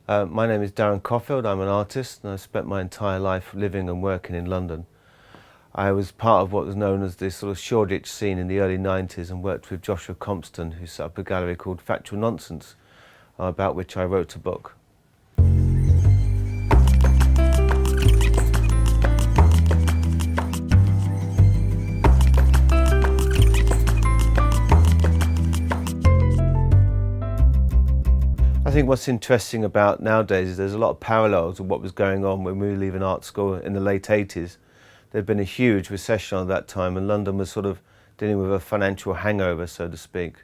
My name is Darren Coffield. I'm an artist and I spent my entire life living and working in London. I was part of what was known as the sort of Shoreditch scene in the early 90s and worked with Joshua Compton, who set up a gallery called Factual Nonsense, about which I wrote a book. I think what's interesting about nowadays is there's a lot of parallels of what was going on when we were leaving art school in the late 80s. There'd been a huge recession at that time and London was sort of dealing with a financial hangover, so to speak.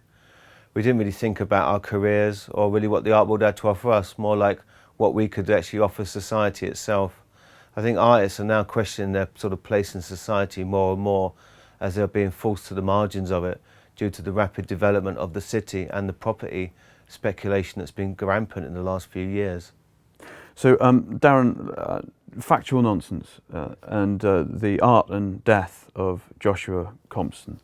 We didn't really think about our careers or really what the art world had to offer us, more like what we could actually offer society itself. I think artists are now questioning their sort of place in society more and more as they're being forced to the margins of it due to the rapid development of the city and the property speculation that's been rampant in the last few years. So, Darren, Factual Nonsense and the art and death of Joshua Compton.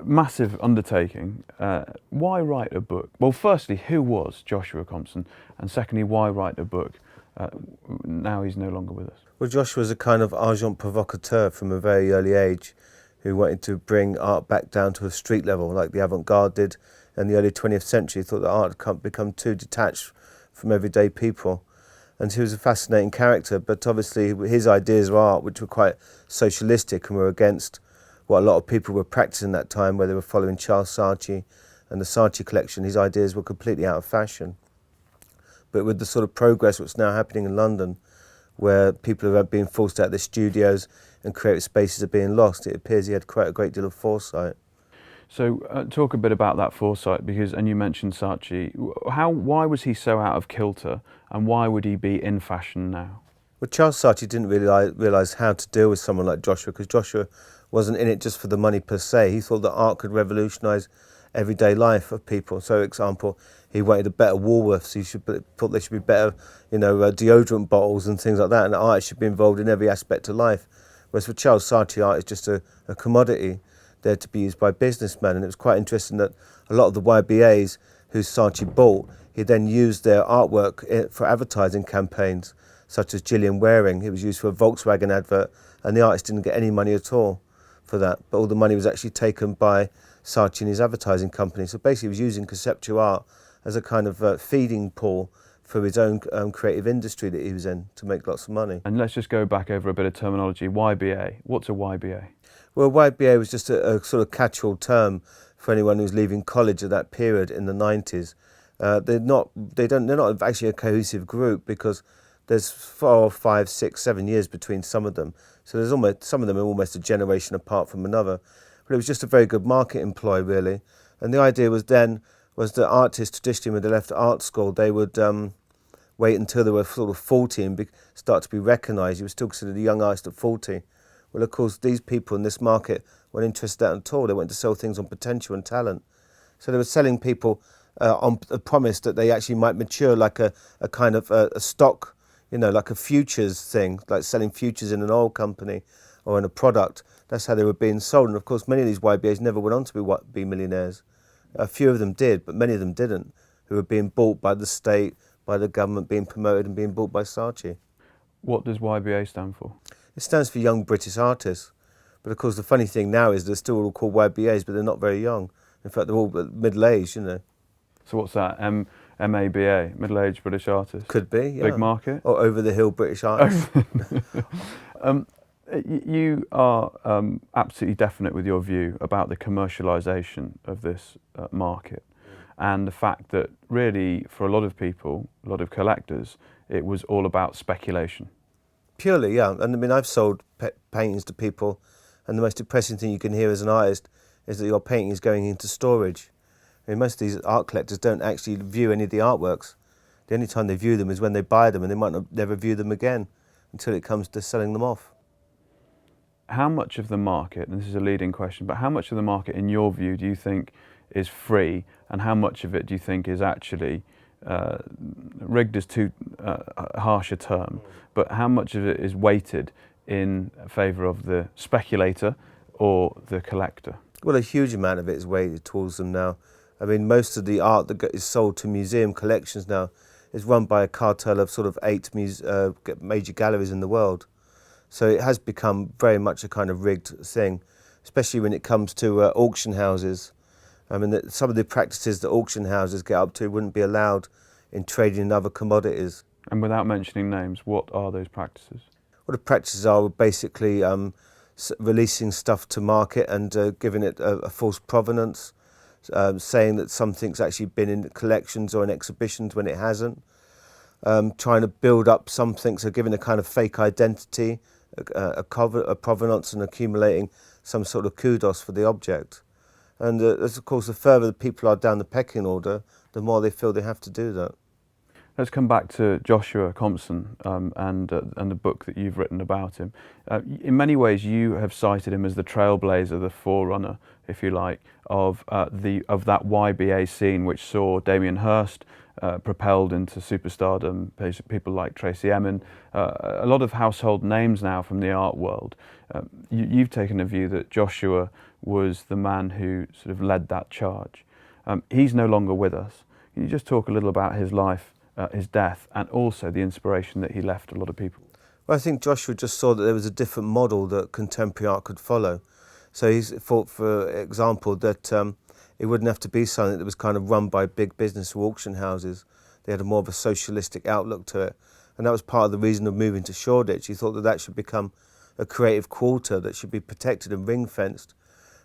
Massive undertaking. Why write a book? Well, firstly, who was Joshua Compton? And secondly, why write a book? Now he's no longer with us. Well, Joshua was a kind of agent provocateur from a very early age who wanted to bring art back down to a street level like the avant-garde did in the early 20th century. He thought that art had become too detached from everyday people. And he was a fascinating character, but obviously his ideas of art, which were quite socialistic and were against what a lot of people were practicing at that time, where they were following Charles Saatchi and the Saatchi collection, his ideas were completely out of fashion. But with the sort of progress that's now happening in London, where people are being forced out of their studios and creative spaces are being lost, it appears he had quite a great deal of foresight. So talk a bit about that foresight, and you mentioned Saatchi. Why was he so out of kilter, and why would he be in fashion now? Well, Charles Saatchi didn't really realise how to deal with someone like Joshua, because Joshua wasn't in it just for the money per se. He thought that art could revolutionise everyday life of people. So, for example, he wanted a better Woolworths. He thought there should be better, deodorant bottles and things like that, and art should be involved in every aspect of life. Whereas for Charles Saatchi, art is just a commodity there to be used by businessmen. And it was quite interesting that a lot of the YBAs who Saatchi bought, he then used their artwork for advertising campaigns, such as Gillian Waring. It was used for a Volkswagen advert, and the artist didn't get any money at all for that. But all the money was actually taken by Saatchi and his advertising company. So basically he was using conceptual art as a kind of feeding pool for his own creative industry that he was in to make lots of money. And let's just go back over a bit of terminology. YBA, what's a YBA? Well, YBA was just a sort of catch-all term for anyone who was leaving college at that period in the 90s. They're not actually a cohesive group because there's 4, 5, 6, 7 years between some of them. So some of them are almost a generation apart from another. But it was just a very good marketing ploy, really. And the idea was that artists traditionally, when they left art school, they would wait until they were sort of 40 and start to be recognised. You were still considered a young artist at 40. Well, of course, these people in this market weren't interested in that at all. They wanted to sell things on potential and talent. So they were selling people on a promise that they actually might mature like a kind of a stock, like a futures thing, like selling futures in an oil company or in a product. That's how they were being sold. And of course, many of these YBAs never went on to be millionaires. A few of them did, but many of them didn't, who were being bought by the state, by the government, being promoted and being bought by Saatchi. What does YBA stand for? It stands for Young British Artists. But of course, the funny thing now is they're still all called YBAs, but they're not very young. In fact, they're all middle-aged, So what's that? MABA, Middle-Aged British Artists? Could be, yeah. Big market? Or over-the-hill British artists. You are absolutely definite with your view about the commercialisation of this market and the fact that really, for a lot of people, a lot of collectors, it was all about speculation. Purely, yeah. And I mean, I've sold paintings to people, and the most depressing thing you can hear as an artist is that your painting is going into storage. I mean, most of these art collectors don't actually view any of the artworks. The only time they view them is when they buy them, and they might never view them again until it comes to selling them off. How much of the market, and this is a leading question, but how much of the market, in your view, do you think is free, and how much of it do you think is actually rigged is too harsh a term, but how much of it is weighted in favour of the speculator or the collector? Well, a huge amount of it is weighted towards them now. I mean, most of the art that is sold to museum collections now is run by a cartel of sort of 8 major galleries in the world. So it has become very much a kind of rigged thing, especially when it comes to auction houses. I mean, some of the practices that auction houses get up to wouldn't be allowed in trading in other commodities. And without mentioning names, what are those practices? What the practices are basically releasing stuff to market and giving it a false provenance, saying that something's actually been in collections or in exhibitions when it hasn't, trying to build up something, so giving a kind of fake identity, a provenance, and accumulating some sort of kudos for the object. And as of course, the further the people are down the pecking order, the more they feel they have to do that. Let's come back to Joshua Compson and the book that you've written about him. In many ways, you have cited him as the trailblazer, the forerunner, if you like, of that YBA scene, which saw Damien Hirst propelled into superstardom, people like Tracy Emin, a lot of household names now from the art world. You've taken a view that Joshua was the man who sort of led that charge. He's no longer with us. Can you just talk a little about his life, his death, and also the inspiration that he left a lot of people? Well, I think Joshua just saw that there was a different model that contemporary art could follow. So he thought, for example, that it wouldn't have to be something that was kind of run by big business or auction houses. They had a more of a socialistic outlook to it. And that was part of the reason of moving to Shoreditch. He thought that that should become a creative quarter that should be protected and ring-fenced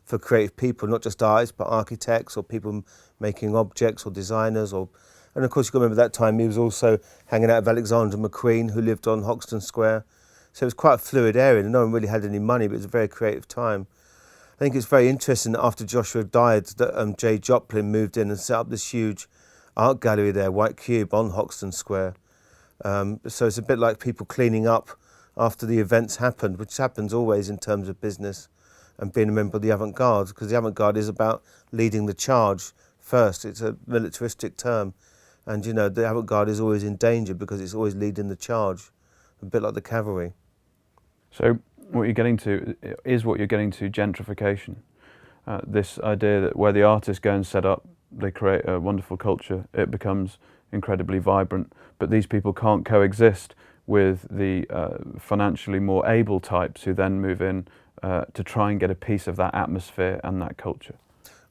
for creative people, not just artists, but architects or people making objects or designers. And of course, you've got to remember that time he was also hanging out with Alexander McQueen, who lived on Hoxton Square. So it was quite a fluid area, and no one really had any money, but it was a very creative time. I think it's very interesting that after Joshua died, that Jay Joplin moved in and set up this huge art gallery there, White Cube, on Hoxton Square. So it's a bit like people cleaning up after the events happened, which happens always in terms of business and being a member of the avant-garde, because the avant-garde is about leading the charge first. It's a militaristic term. And, you know, the avant-garde is always in danger because it's always leading the charge, a bit like the cavalry. So what you're getting to is gentrification. This idea that where the artists go and set up, they create a wonderful culture, it becomes incredibly vibrant, but these people can't coexist with the financially more able types who then move in to try and get a piece of that atmosphere and that culture.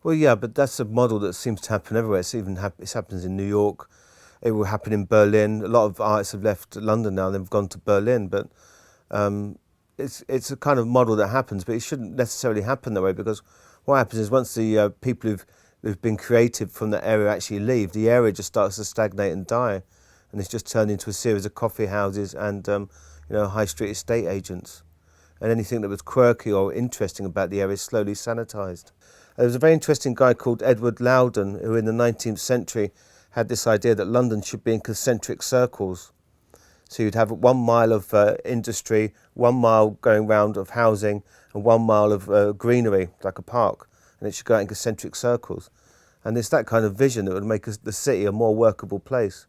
Well, yeah, but that's a model that seems to happen everywhere. It happens in New York. It will happen in Berlin. A lot of artists have left London now. They've gone to Berlin, but it's a kind of model that happens. But it shouldn't necessarily happen that way, because what happens is once the people who've been creative from that area actually leave, the area just starts to stagnate and die, and it's just turned into a series of coffee houses and high street estate agents, and anything that was quirky or interesting about the area is slowly sanitised. There was a very interesting guy called Edward Loudon, who in the 19th century had this idea that London should be in concentric circles. So you'd have 1 mile of industry, 1 mile going round of housing, and 1 mile of greenery, like a park, and it should go out in concentric circles. And it's that kind of vision that would make the city a more workable place,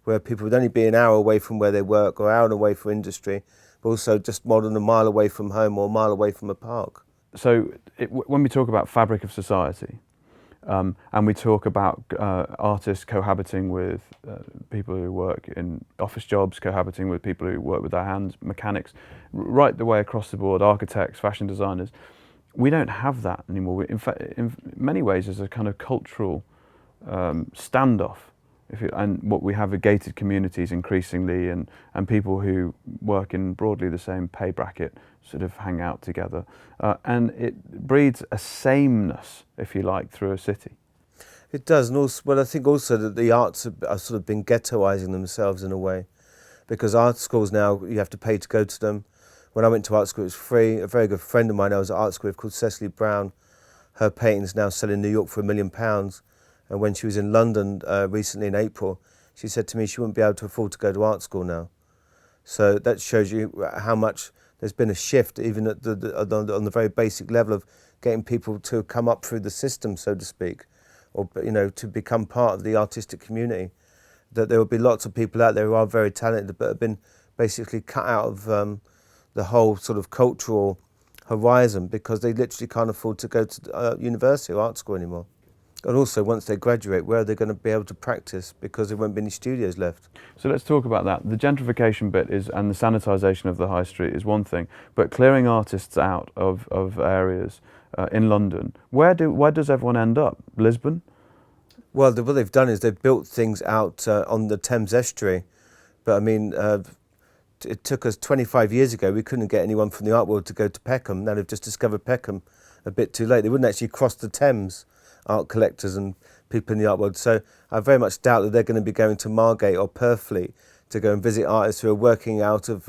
where people would only be an hour away from where they work, or an hour away from industry, but also just more than a mile away from home or a mile away from a park. So when we talk about fabric of society, and we talk about artists cohabiting with people who work in office jobs, cohabiting with people who work with their hands, mechanics, right the way across the board, architects, fashion designers, we don't have that anymore. In fact, in many ways, there's a kind of cultural standoff. And what we have are gated communities increasingly, and people who work in broadly the same pay bracket sort of hang out together. And it breeds a sameness, if you like, through a city. It does, and also, well, I think also that the arts are sort of been ghettoising themselves in a way, because art schools now, you have to pay to go to them. When I went to art school, it was free. A very good friend of mine I was at art school with called Cecily Brown, her paintings now sell in New York for £1 million. And when she was in London recently in April, she said to me she wouldn't be able to afford to go to art school now. So that shows you how much there's been a shift, even at on the very basic level of getting people to come up through the system, so to speak, or to become part of the artistic community. That there will be lots of people out there who are very talented, but have been basically cut out of the whole sort of cultural horizon because they literally can't afford to go to university or art school anymore. And also, once they graduate, where are they going to be able to practice? Because there won't be any studios left. So let's talk about that. The gentrification bit is, and the sanitisation of the high street is one thing, but clearing artists out of areas in London, where does everyone end up? Lisbon? Well, what they've done is they've built things out on the Thames estuary. But I mean, it took us 25 years ago, we couldn't get anyone from the art world to go to Peckham. Now they've just discovered Peckham a bit too late. They wouldn't actually cross the Thames, art collectors and people in the art world. So I very much doubt that they're going to be going to Margate or Purfleet to go and visit artists who are working out of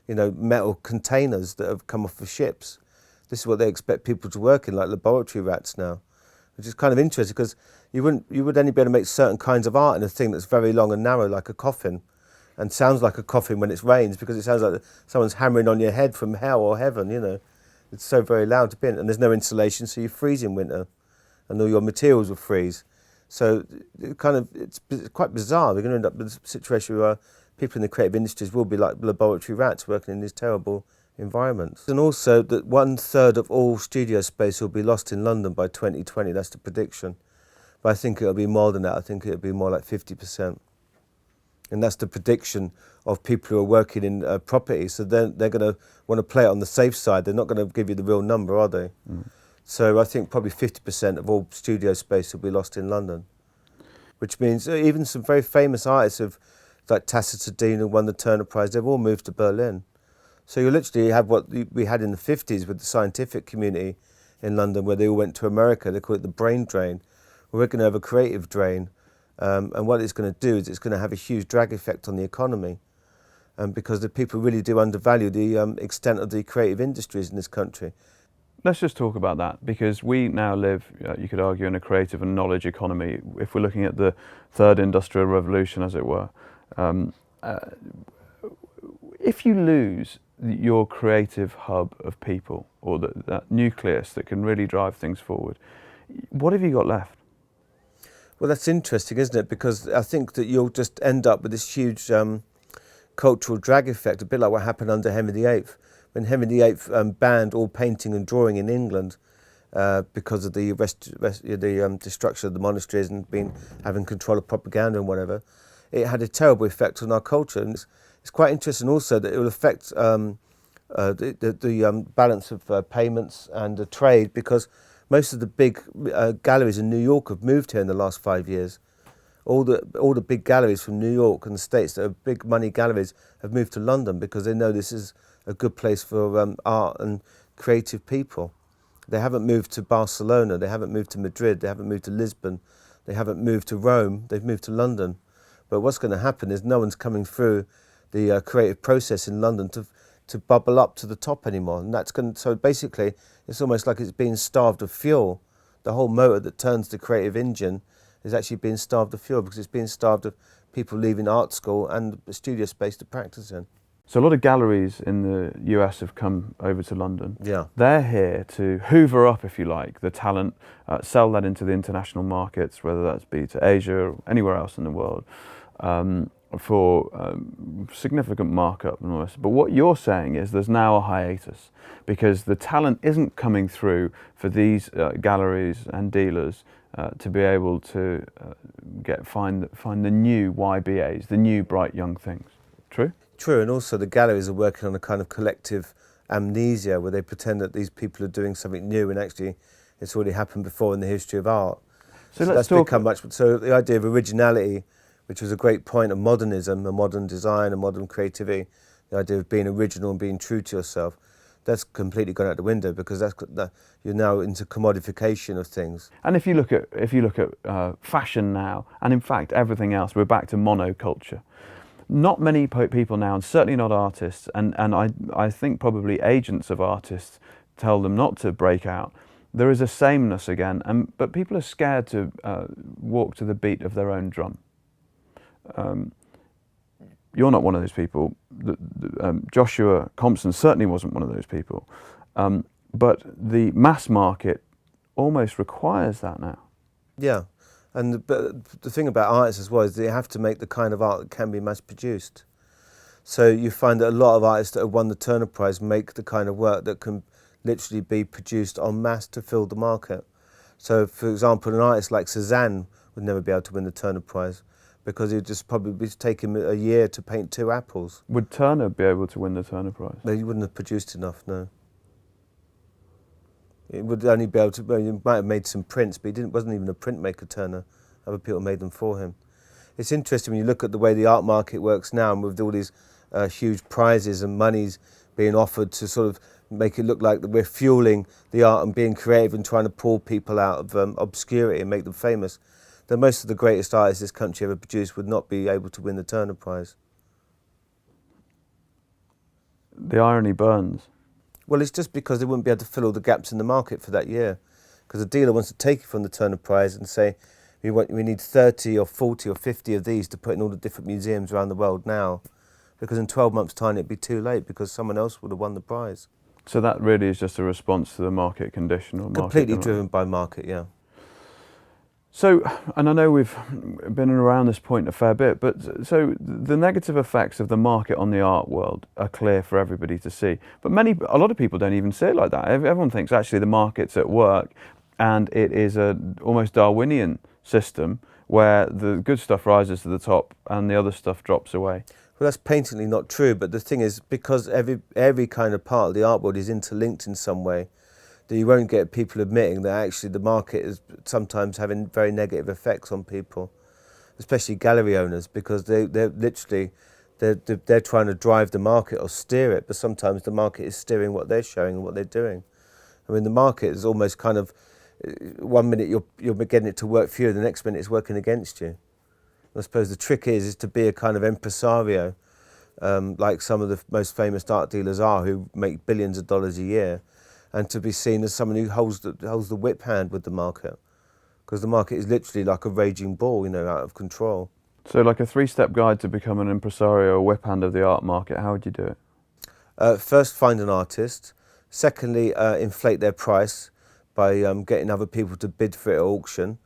metal containers that have come off of ships. This is what they expect people to work in, like laboratory rats now, which is kind of interesting because you would only be able to make certain kinds of art in a thing that's very long and narrow, like a coffin, and sounds like a coffin when it rains because it sounds like someone's hammering on your head from hell or heaven. It's so very loud to be in, and there's no insulation, so you freeze in winter, and all your materials will freeze. So it's quite bizarre. We're going to end up with a situation where people in the creative industries will be like laboratory rats working in these terrible environments. And also that 1/3 of all studio space will be lost in London by 2020. That's the prediction. But I think it'll be more than that. I think it'll be more like 50%. And that's the prediction of people who are working in property. So they're going to want to play it on the safe side. They're not going to give you the real number, are they? Mm. So I think probably 50% of all studio space will be lost in London, which means even some very famous artists like Tacita Dean, who won the Turner Prize, they've all moved to Berlin. So you literally have what we had in the 50s with the scientific community in London, where they all went to America. They call it the brain drain. Well, we're going to have a creative drain. And what it's going to do is it's going to have a huge drag effect on the economy, because the people really do undervalue the extent of the creative industries in this country. Let's just talk about that, because we now live, you could argue, in a creative and knowledge economy. If we're looking at the third industrial revolution, as it were, if you lose your creative hub of people, or that nucleus that can really drive things forward, what have you got left? Well, that's interesting, isn't it? Because I think that you'll just end up with this huge cultural drag effect, a bit like what happened under Henry VIII. When Henry VIII banned all painting and drawing in England because of the destruction of the monasteries and having control of propaganda and whatever, it had a terrible effect on our culture. And it's quite interesting also that it will affect the balance of payments and the trade, because most of the big galleries in New York have moved here in the last 5 years. All the big galleries from New York and the States that are big money galleries have moved to London because they know this is a good place for art and creative people. They haven't moved to Barcelona, they haven't moved to Madrid, they haven't moved to Lisbon, they haven't moved to Rome, they've moved to London. But what's going to happen is no one's coming through the creative process in London to bubble up to the top anymore. And so basically it's almost like it's being starved of fuel. The whole motor that turns the creative engine is actually being starved of fuel, because it's being starved of people leaving art school and the studio space to practice in. So a lot of galleries in the US have come over to London. Yeah. They're here to hoover up, if you like, the talent, sell that into the international markets, whether that's be to Asia or anywhere else in the world, for significant markup and all this. But what you're saying is there's now a hiatus, because the talent isn't coming through for these galleries and dealers to be able to find the new YBAs, the new bright young things. True? True, and also the galleries are working on a kind of collective amnesia where they pretend that these people are doing something new, and actually it's already happened before in the history of art. So that's become much. So the idea of originality, which was a great point of modernism, and modern design and modern creativity, the idea of being original and being true to yourself, that's completely gone out the window, because you're now into commodification of things. And if you look at fashion now, and in fact everything else, we're back to monoculture. Not many people now, and certainly not artists, and I think probably agents of artists tell them not to break out. There is a sameness again, but people are scared to walk to the beat of their own drum. You're not one of those people. Joshua Compson certainly wasn't one of those people. But the mass market almost requires that now. Yeah. And the thing about artists as well is they have to make the kind of art that can be mass produced. So you find that a lot of artists that have won the Turner Prize make the kind of work that can literally be produced en masse to fill the market. So, for example, an artist like Cézanne would never be able to win the Turner Prize because it would just probably be taking him a year to paint 2 apples. Would Turner be able to win the Turner Prize? No, he wouldn't have produced enough, no. It would only be able to, well, he might have made some prints, but wasn't even a printmaker, Turner. Other people made them for him. It's interesting when you look at the way the art market works now, and with all these huge prizes and monies being offered to sort of make it look like that we're fueling the art and being creative and trying to pull people out of obscurity and make them famous, that most of the greatest artists this country ever produced would not be able to win the Turner Prize. The irony burns. Well, it's just because they wouldn't be able to fill all the gaps in the market for that year. Because the dealer wants to take you from the Turner Prize and say, we need 30 or 40 or 50 of these to put in all the different museums around the world now. Because in 12 months' time it'd be too late because someone else would have won the prize. So that really is just a response to the market condition, or market Completely demand. driven by market, yeah. So, and I know we've been around this point a fair bit, but so the negative effects of the market on the art world are clear for everybody to see. But a lot of people don't even see it like that. Everyone thinks actually the market's at work, and it is a almost Darwinian system where the good stuff rises to the top and the other stuff drops away. Well, that's patently not true, but the thing is, because every kind of part of the art world is interlinked in some way, that you won't get people admitting that actually the market is sometimes having very negative effects on people, especially gallery owners, because they're literally trying to drive the market or steer it, but sometimes the market is steering what they're showing and what they're doing. I mean, the market is almost kind of, one minute you're getting it to work for you, the next minute it's working against you. I suppose the trick is to be a kind of impresario, like some of the most famous art dealers are, who make billions of dollars a year, and to be seen as someone who holds the whip hand with the market, because the market is literally like a raging bull, out of control. So like a 3-step guide to become an impresario or whip hand of the art market, how would you do it? First, find an artist. Secondly, inflate their price by getting other people to bid for it at auction.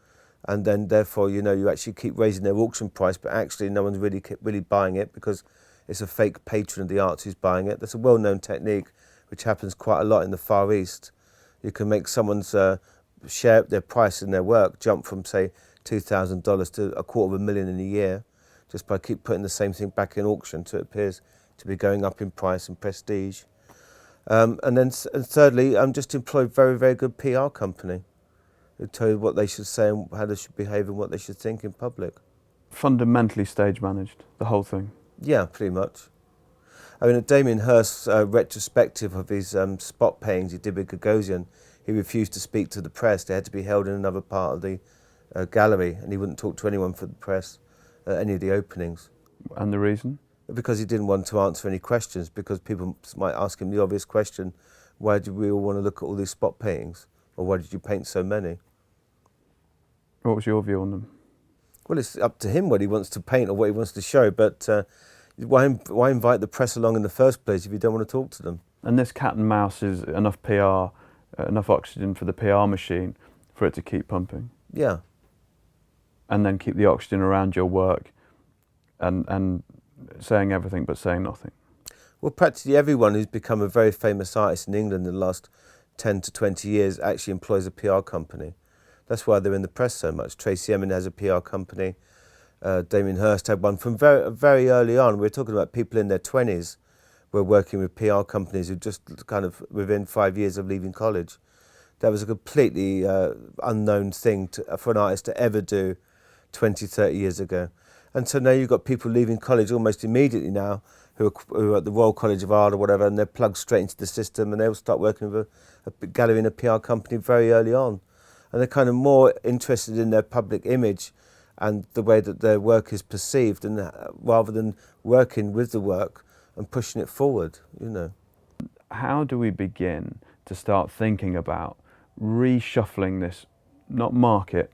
And then therefore, you actually keep raising their auction price, but actually no one's really buying it because it's a fake patron of the arts who's buying it. That's a well-known technique which happens quite a lot in the Far East. You can make someone's share their price in their work jump from, say, $2,000 to $250,000 in a year just by keep putting the same thing back in auction, so it appears to be going up in price and prestige. And thirdly, just employ a very, very good PR company who tell you what they should say and how they should behave and what they should think in public. Fundamentally stage managed, the whole thing. Yeah, pretty much. I mean, at Damien Hirst's retrospective of his spot paintings he did with Gagosian, he refused to speak to the press. They had to be held in another part of the gallery, and he wouldn't talk to anyone for the press at any of the openings. And the reason? Because he didn't want to answer any questions, because people might ask him the obvious question, why did we all want to look at all these spot paintings? Or why did you paint so many? What was your view on them? Well, it's up to him what he wants to paint or what he wants to show, but why invite the press along in the first place if you don't want to talk to them? And this cat and mouse is enough PR, enough oxygen for the PR machine for it to keep pumping? Yeah. And then keep the oxygen around your work and saying everything but saying nothing? Well, practically everyone who's become a very famous artist in England in the last 10 to 20 years actually employs a PR company. That's why they're in the press so much. Tracy Emin has a PR company. Damien Hirst had one from very early on. We're talking about people in their 20s who were working with PR companies who just kind of within 5 years of leaving college. That was a completely unknown thing for an artist to ever do 20, 30 years ago. And so now you've got people leaving college almost immediately now who are at the Royal College of Art or whatever, and they're plugged straight into the system, and they'll start working with a gallery and a PR company very early on. And they're kind of more interested in their public image and the way that their work is perceived, and rather than working with the work and pushing it forward, How do we begin to start thinking about reshuffling this, not market,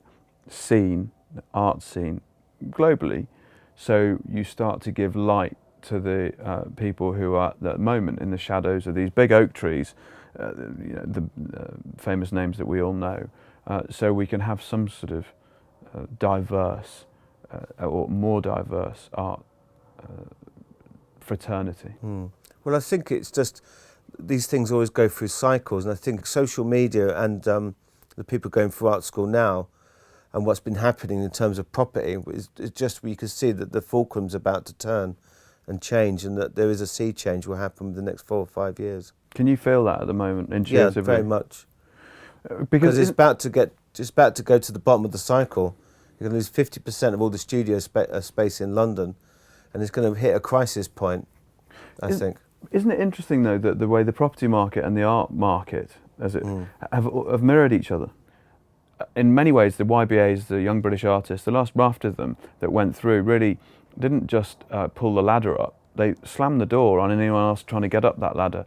scene, art scene, globally, so you start to give light to the people who are at the moment in the shadows of these big oak trees, the famous names that we all know, so we can have some sort of diverse or more diverse art fraternity? Well, I think it's just these things always go through cycles, and I think social media and the people going through art school now and what's been happening in terms of property is just where you can see that the fulcrum's about to turn and change, and that there is a sea change will happen within the next 4 or 5 years. Can you feel that at the moment Yeah, intuitively? very much. Because It's about to go to the bottom of the cycle. You're going to lose 50% of all the studio space in London, and it's going to hit a crisis point, I think. Isn't it interesting though that the way the property market and the art market have mirrored each other? In many ways, the YBAs, the Young British Artists, the last raft of them that went through really didn't just pull the ladder up. They slammed the door on anyone else trying to get up that ladder.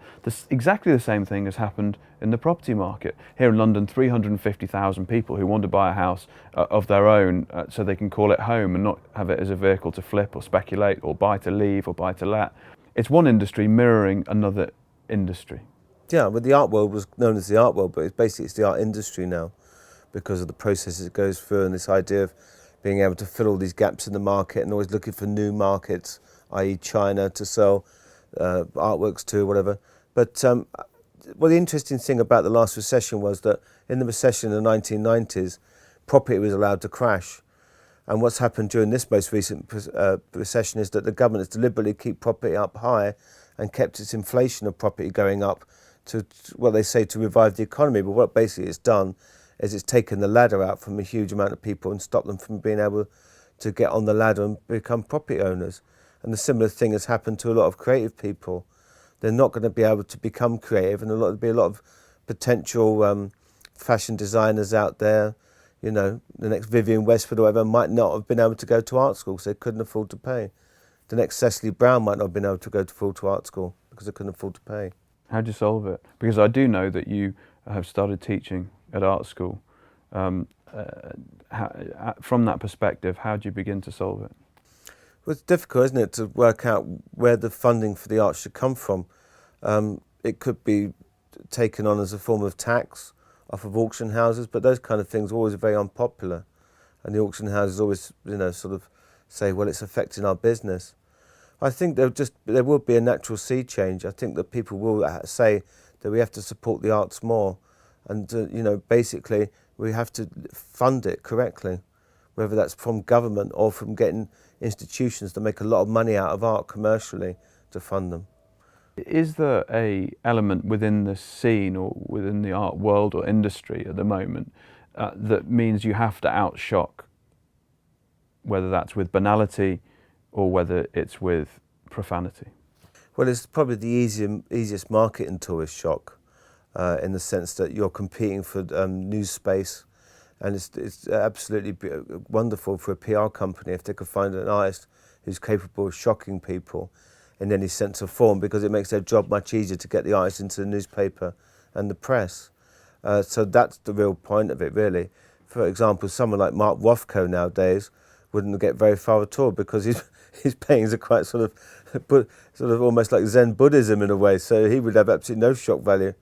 Exactly the same thing has happened in the property market. Here in London, 350,000 people who want to buy a house of their own so they can call it home and not have it as a vehicle to flip or speculate or buy to leave or buy to let. It's one industry mirroring another industry. Yeah, but the art world was known as the art world, but it's the art industry now because of the processes it goes through and this idea of being able to fill all these gaps in the market and always looking for new markets, i.e. China, to sell artworks to, whatever. But the interesting thing about the last recession was that in the recession in the 1990s, property was allowed to crash. And what's happened during this most recent recession is that the government has deliberately kept property up high and kept its inflation of property going up to what they say to revive the economy. But what basically it's done is it's taken the ladder out from a huge amount of people and stopped them from being able to get on the ladder and become property owners. And the similar thing has happened to a lot of creative people. They're not going to be able to become creative, and there'll be a lot of potential fashion designers out there. You know, the next Vivienne Westwood or whatever might not have been able to go to art school because they couldn't afford to pay. The next Cecily Brown might not have been able to go to art school because they couldn't afford to pay. How do you solve it? Because I do know that you have started teaching at art school. From that perspective, how do you begin to solve it? Well, it's difficult, isn't it, to work out where the funding for the arts should come from. It could be taken on as a form of tax off of auction houses, but those kind of things are always very unpopular. And the auction houses always, sort of say, well, it's affecting our business. I think there will be a natural sea change. I think that people will say that we have to support the arts more. And, basically we have to fund it correctly, whether that's from government or from getting institutions that make a lot of money out of art commercially to fund them. Is there a element within the scene or within the art world or industry at the moment that means you have to outshock, whether that's with banality or whether it's with profanity? Well, it's probably the easiest marketing tool is shock, in the sense that you're competing for news space, and it's absolutely wonderful for a PR company if they could find an artist who's capable of shocking people in any sense or form, because it makes their job much easier to get the artist into the newspaper and the press. So that's the real point of it, really. For example, someone like Mark Rothko nowadays wouldn't get very far at all because his paintings are quite sort of almost like Zen Buddhism in a way. So he would have absolutely no shock value,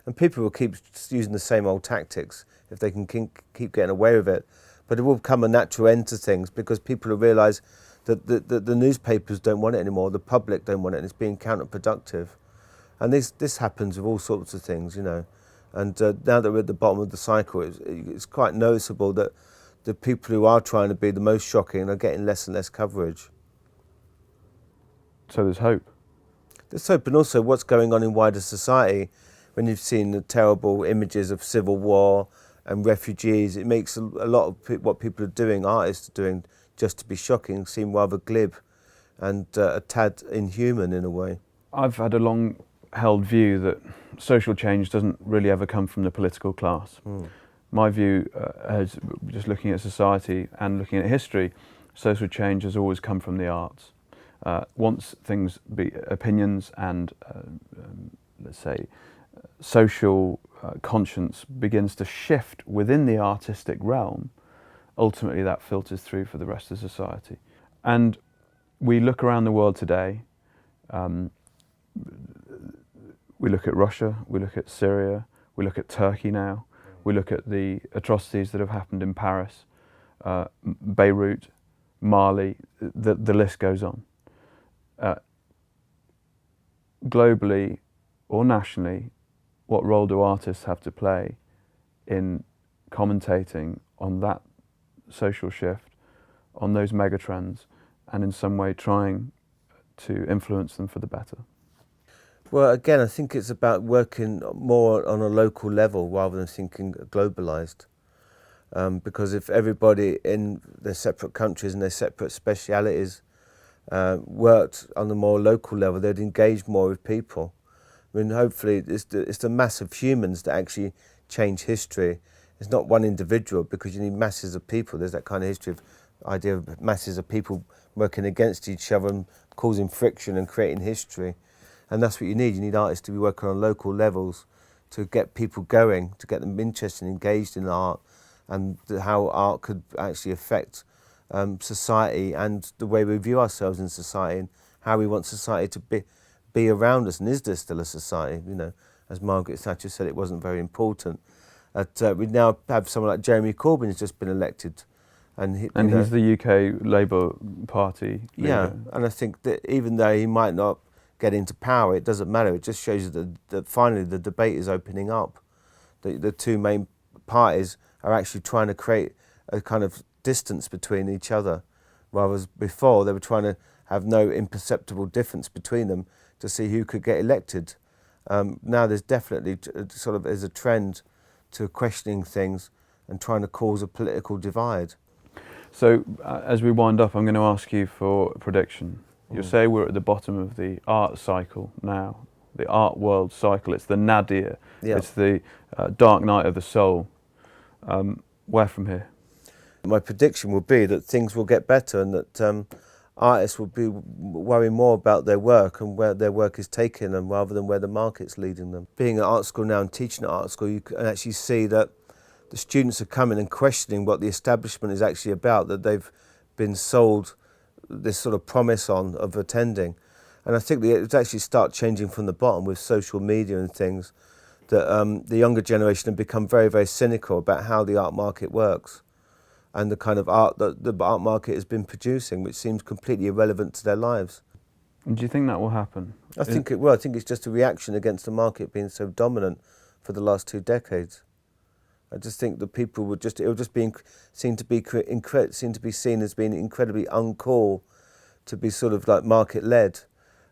and people will keep using the same old tactics if they can keep getting away with it. But it will come a natural end to things because people will realise that the newspapers don't want it anymore, the public don't want it, and it's being counterproductive. And this happens with all sorts of things, And now that we're at the bottom of the cycle, it's quite noticeable that the people who are trying to be the most shocking are getting less and less coverage. So there's hope. There's hope, and also what's going on in wider society. When you've seen the terrible images of civil war and refugees, it makes a lot of what people are doing, artists are doing, just to be shocking, seem rather glib and a tad inhuman in a way. I've had a long-held view that social change doesn't really ever come from the political class. My view, is just looking at society and looking at history, social change has always come from the arts. Once things, opinions and, let's say, social conscience begins to shift within the artistic realm, ultimately that filters through for the rest of society. And we look around the world today, we look at Russia, we look at Syria, we look at Turkey now, we look at the atrocities that have happened in Paris, Beirut, Mali, the list goes on. Globally or nationally, what role do artists have to play in commentating on that social shift, on those megatrends, and in some way trying to influence them for the better? Well, again, I think it's about working more on a local level rather than thinking globalized. Because if everybody in their separate countries and their separate specialities worked on a more local level, they'd engage more with people. I mean, hopefully it's the mass of humans that actually change history. It's not one individual, because you need masses of people. There's that kind of history of idea of masses of people working against each other and causing friction and creating history. And that's what you need. You need artists to be working on local levels to get people going, to get them interested and engaged in art, and how art could actually affect society and the way we view ourselves in society, and how we want society to be around us. And is there still a society? You know, as Margaret Thatcher said, it wasn't very important. We now have someone like Jeremy Corbyn who's just been elected. And he's the UK Labour Party leader. Yeah, and I think that even though he might not get into power, it doesn't matter. It just shows that finally the debate is opening up. The two main parties are actually trying to create a kind of distance between each other, whereas before they were trying to have no imperceptible difference between them to see who could get elected. Now there's definitely is a trend to questioning things and trying to cause a political divide. So as we wind up, I'm going to ask you for a prediction. You say we're at the bottom of the art cycle now, the art world cycle. It's the nadir. Yeah. It's the dark night of the soul. Where from here? My prediction will be that things will get better, and that artists will be worrying more about their work and where their work is taking them rather than where the market's leading them. Being at art school now and teaching at art school, you can actually see that the students are coming and questioning what the establishment is actually about, that they've been sold this sort of promise of attending. And I think that it actually start changing from the bottom with social media and things, that the younger generation have become very, very cynical about how the art market works and the kind of art that the art market has been producing, which seems completely irrelevant to their lives. And do you think that will happen? I think it will. I think it's just a reaction against the market being so dominant for the last 2 decades. I just think that people would it will just be seen to be seen as being incredibly uncool to be sort of like market led,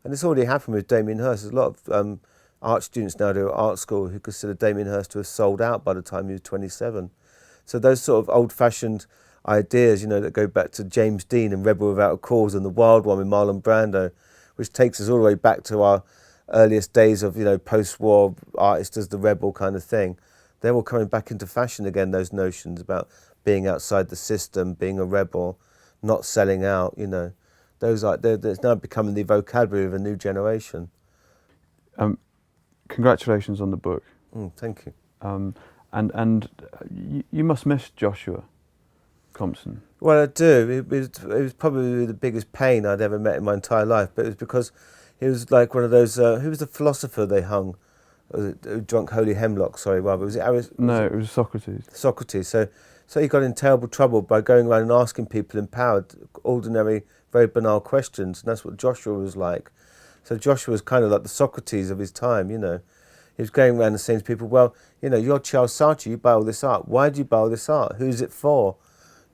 and it's already happened with Damien Hirst. There's a lot of art students now who are at art school who consider Damien Hirst to have sold out by the time he was 27. So those sort of old-fashioned ideas, you know, that go back to James Dean and Rebel Without a Cause and The Wild One with Marlon Brando, which takes us all the way back to our earliest days of, you know, post-war artist as the rebel kind of thing. They're all coming back into fashion again, those notions about being outside the system, being a rebel, not selling out, you know. It's now becoming the vocabulary of a new generation. Congratulations on the book. Thank you. And you must miss Joshua Compson. Well, I do. It was probably the biggest pain I'd ever met in my entire life, but it was because he was like one of those, who was the philosopher they hung? Who drunk holy hemlock, was it No, it was Socrates. Socrates. So he got in terrible trouble by going around and asking people empowered, ordinary, very banal questions, and that's what Joshua was like. So Joshua was kind of like the Socrates of his time, you know. He was going around and saying to people, well, you know, you're Charles Sartre, you buy all this art. Why do you buy all this art? Who's it for?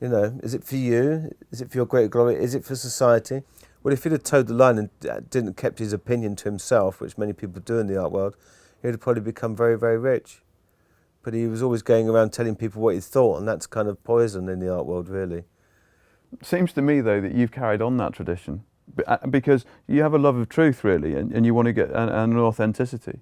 You know, is it for you? Is it for your great glory? Is it for society? Well, if he'd have towed the line and didn't kept his opinion to himself, which many people do in the art world, he'd have probably become very, very rich. But he was always going around telling people what he thought, and that's kind of poison in the art world, really. It seems to me, though, that you've carried on that tradition because you have a love of truth, really, and you want to get an authenticity.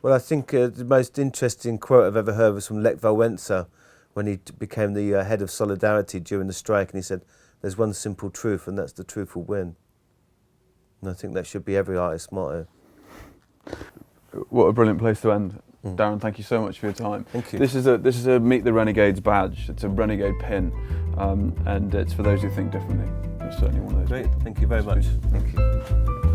Well, I think the most interesting quote I've ever heard was from Lech Wałęsa when he became the head of Solidarity during the strike, and he said, there's one simple truth, and that's the truth will win. And I think that should be every artist's motto. What a brilliant place to end. Darren, thank you so much for your time. Thank you. This is a Meet the Renegades badge. It's a Renegade pin, and it's for those who think differently. It's certainly one of those. Great, thank you very much. Thank you.